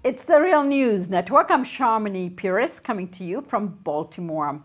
It's the Real News Network. I'm Sharmini Puris coming to you from Baltimore.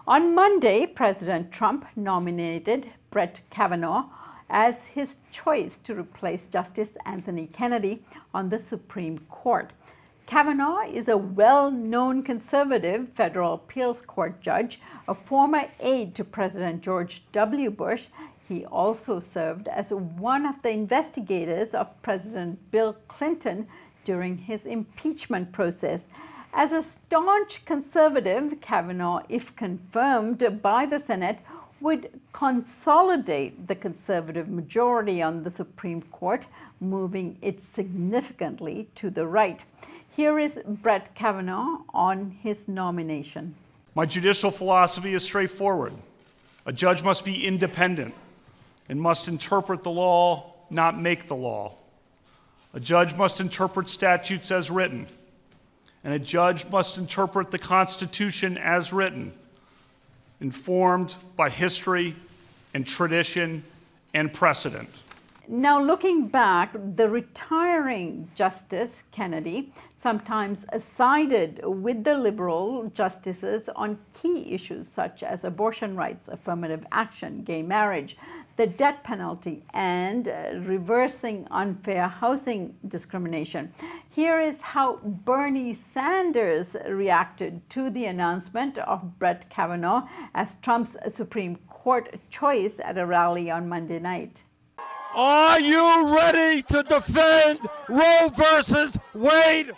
On Monday, President Trump nominated Brett Kavanaugh as his choice to replace Justice Anthony Kennedy on the Supreme Court. Kavanaugh is a well-known conservative federal appeals court judge, a former aide to President George W. Bush. He also served as one of the investigators of President Bill Clinton during his impeachment process. As a staunch conservative, Kavanaugh, if confirmed by the Senate, would consolidate the conservative majority on the Supreme Court, moving it significantly to the right. Here is Brett Kavanaugh on his nomination. My judicial philosophy is straightforward. A judge must be independent and must interpret the law, not make the law. A judge must interpret statutes as written, and a judge must interpret the Constitution as written, informed by history and tradition and precedent. Now, looking back, the retiring Justice Kennedy sometimes sided with the liberal justices on key issues such as abortion rights, affirmative action, gay marriage, the death penalty, and reversing unfair housing discrimination. Here is how Bernie Sanders reacted to the announcement of Brett Kavanaugh as Trump's Supreme Court choice at a rally on Monday night. Are you ready to defend Roe versus Wade?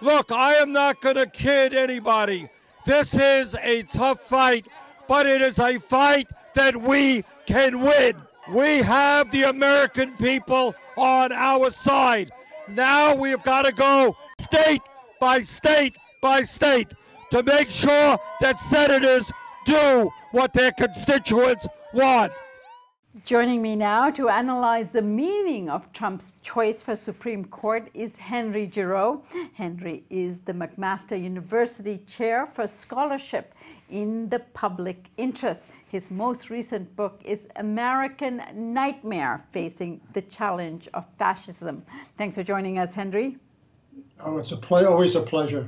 Look, I am not going to kid anybody. This is a tough fight, but it is a fight that we can win. We have the American people on our side. Now we have got to go state by state by state to make sure that senators do what their constituents want. Joining me now to analyze the meaning of Trump's choice for Supreme Court is Henry Giroux. Henry is the McMaster University Chair for Scholarship in the Public Interest. His most recent book is American Nightmare: Facing the Challenge of Fascism. Thanks for joining us, Henry. Oh, it's always a pleasure.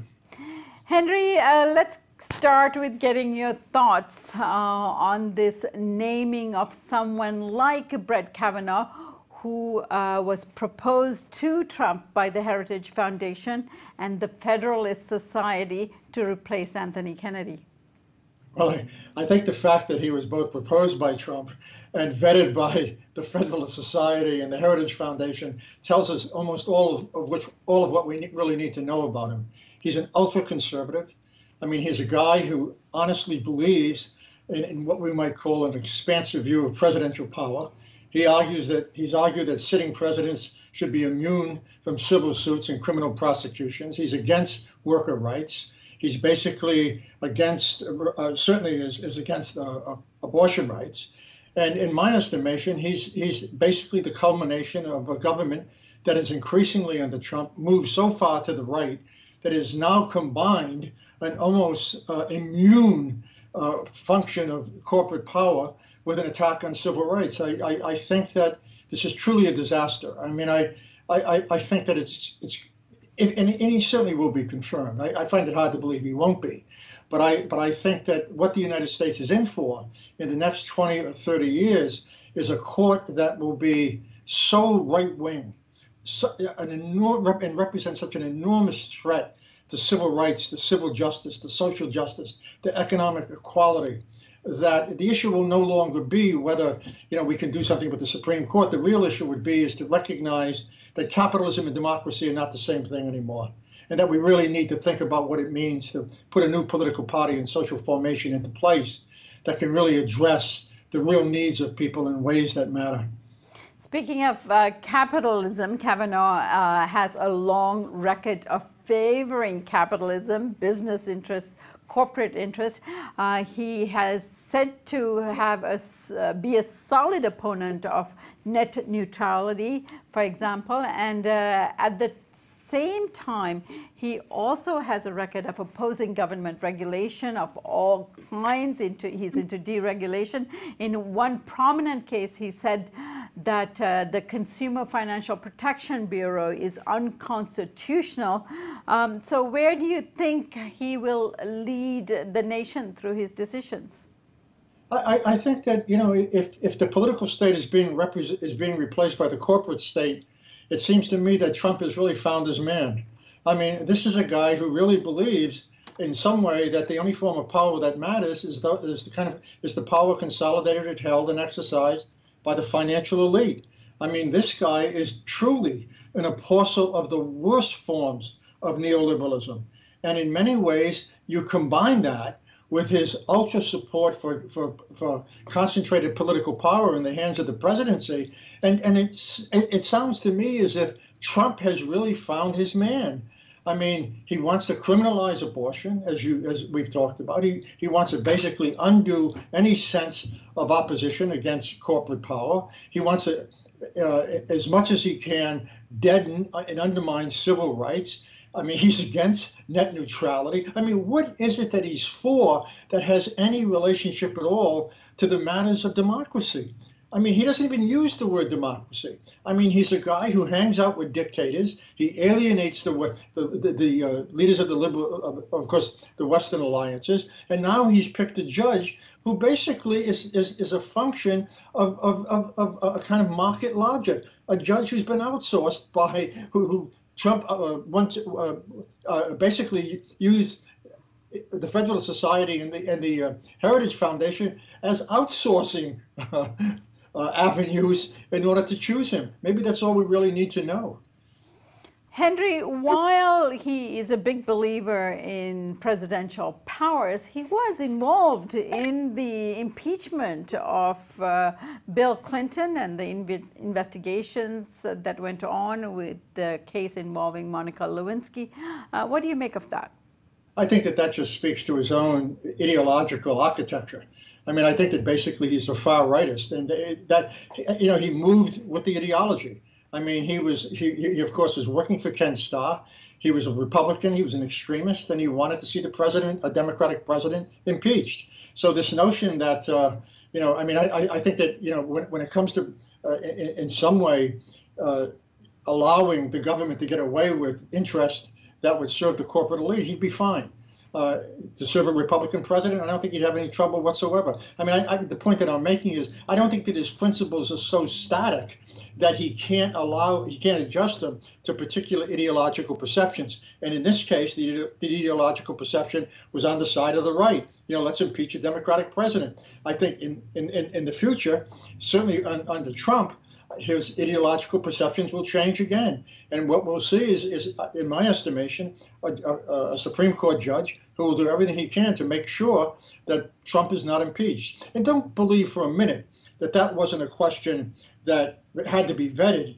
Henry, let's start with getting your thoughts on this naming of someone like Brett Kavanaugh, who was proposed to Trump by the Heritage Foundation and the Federalist Society to replace Anthony Kennedy. Well, I think the fact that he was both proposed by Trump and vetted by the Federalist Society and the Heritage Foundation tells us almost all of what we really need to know about him. He's an ultra-conservative. I mean, he's a guy who honestly believes in what we might call an expansive view of presidential power. He's argued that sitting presidents should be immune from civil suits and criminal prosecutions. He's against worker rights. He's basically against, certainly is against abortion rights. And in my estimation, he's basically the culmination of a government that is increasingly under Trump moved so far to the right that is now combined an almost immune function of corporate power with an attack on civil rights. I think that this is truly a disaster. I mean, I think that and he certainly will be confirmed. I find it hard to believe he won't be. But I think that what the United States is in for in the next 20 or 30 years is a court that will be so right-wing, and represent such an enormous threat to civil rights, to civil justice, to social justice, to economic equality, that the issue will no longer be whether we can do something with the Supreme Court. The real issue would be is to recognize that capitalism and democracy are not the same thing anymore, and that we really need to think about what it means to put a new political party and social formation into place that can really address the real needs of people in ways that matter. Speaking of capitalism, Kavanaugh has a long record of favoring capitalism, business interests, corporate interests. He has said to have be a solid opponent of net neutrality, for example, and at the same time, he also has a record of opposing government regulation of all kinds. He's into deregulation. In one prominent case, he said that the Consumer Financial Protection Bureau is unconstitutional. So where do you think he will lead the nation through his decisions? I think that, you know, if the political state is being replaced by the corporate state, it seems to me that Trump has really found his man. I mean, this is a guy who really believes in some way that the only form of power that matters is the power consolidated, held, and exercised by the financial elite. I mean, this guy is truly an apostle of the worst forms of neoliberalism. And in many ways, you combine that with his ultra support for concentrated political power in the hands of the presidency, and it sounds to me as if Trump has really found his man. I mean, he wants to criminalize abortion, as we've talked about. He wants to basically undo any sense of opposition against corporate power. He wants to, as much as he can, deaden and undermine civil rights. I mean, he's against net neutrality. I mean, what is it that he's for that has any relationship at all to the matters of democracy? I mean, he doesn't even use the word democracy. I mean, he's a guy who hangs out with dictators. He alienates the leaders of the liberal, of course, the Western alliances. And now he's picked a judge who basically is a function of a kind of market logic. A judge who's been outsourced by who Trump basically used the Federalist Society and the Heritage Foundation as outsourcing avenues in order to choose him. Maybe that's all we really need to know. Henry, while he is a big believer in presidential powers, he was involved in the impeachment of Bill Clinton and the investigations that went on with the case involving Monica Lewinsky. What do you make of that? I think that just speaks to his own ideological architecture. I mean, I think that basically he's a far rightist, and that, you know, he moved with the ideology. I mean, he of course was working for Ken Starr. He was a Republican. He was an extremist, and he wanted to see the president, a Democratic president, impeached. So this notion that, you know, I mean, I think that, you know, when it comes to, in some way, allowing the government to get away with interest that would serve the corporate elite, he'd be fine. To serve a Republican president, I don't think he'd have any trouble whatsoever. I mean, the point that I'm making is I don't think that his principles are so static that he can't adjust them to particular ideological perceptions. And in this case, the ideological perception was on the side of the right. You know, let's impeach a Democratic president. I think in the future, certainly under Trump, his ideological perceptions will change again. And what we'll see is in my estimation, a Supreme Court judge who will do everything he can to make sure that Trump is not impeached. And don't believe for a minute that wasn't a question that had to be vetted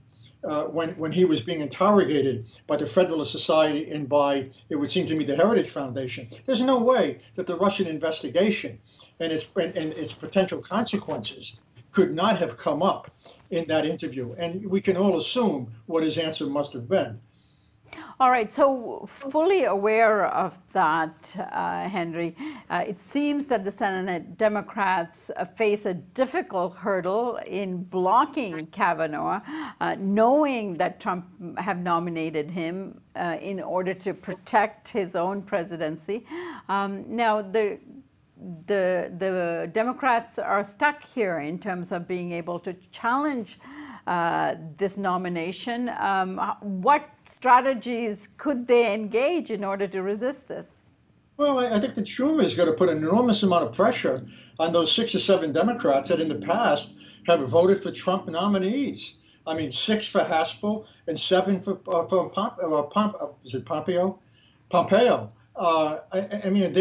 when he was being interrogated by the Federalist Society and by, it would seem to me, the Heritage Foundation. There's no way that the Russian investigation and its potential consequences could not have come up in that interview. And we can all assume what his answer must have been. All right, so fully aware of that, Henry, it seems that the Senate Democrats face a difficult hurdle in blocking Kavanaugh, knowing that Trump have nominated him in order to protect his own presidency. Now, the Democrats are stuck here in terms of being able to challenge this nomination. What strategies could they engage in order to resist this? Well, I think that Schumer is going to put an enormous amount of pressure on those 6 or 7 Democrats that in the past have voted for Trump nominees. I mean, 6 for Haspel and 7 for Pompeo. I mean,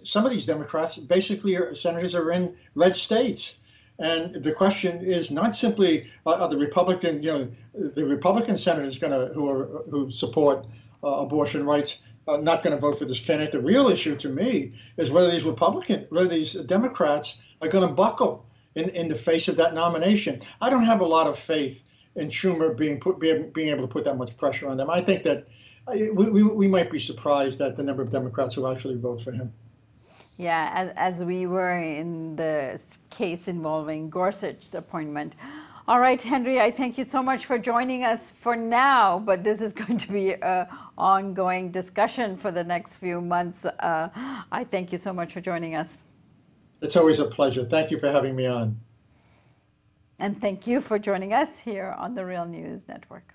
some of these Democrats basically senators are in red states. And the question is not simply the Republican, you know, the Republican senators who support abortion rights not going to vote for this candidate. The real issue to me is whether these Democrats are going to buckle in the face of that nomination. I don't have a lot of faith in Schumer being able to put that much pressure on them. I think that we might be surprised at the number of Democrats who actually vote for him. Yeah, as we were in the case involving Gorsuch's appointment. All right, Henry, I thank you so much for joining us for now, but this is going to be an ongoing discussion for the next few months. I thank you so much for joining us. It's always a pleasure. Thank you for having me on. And thank you for joining us here on the Real News Network.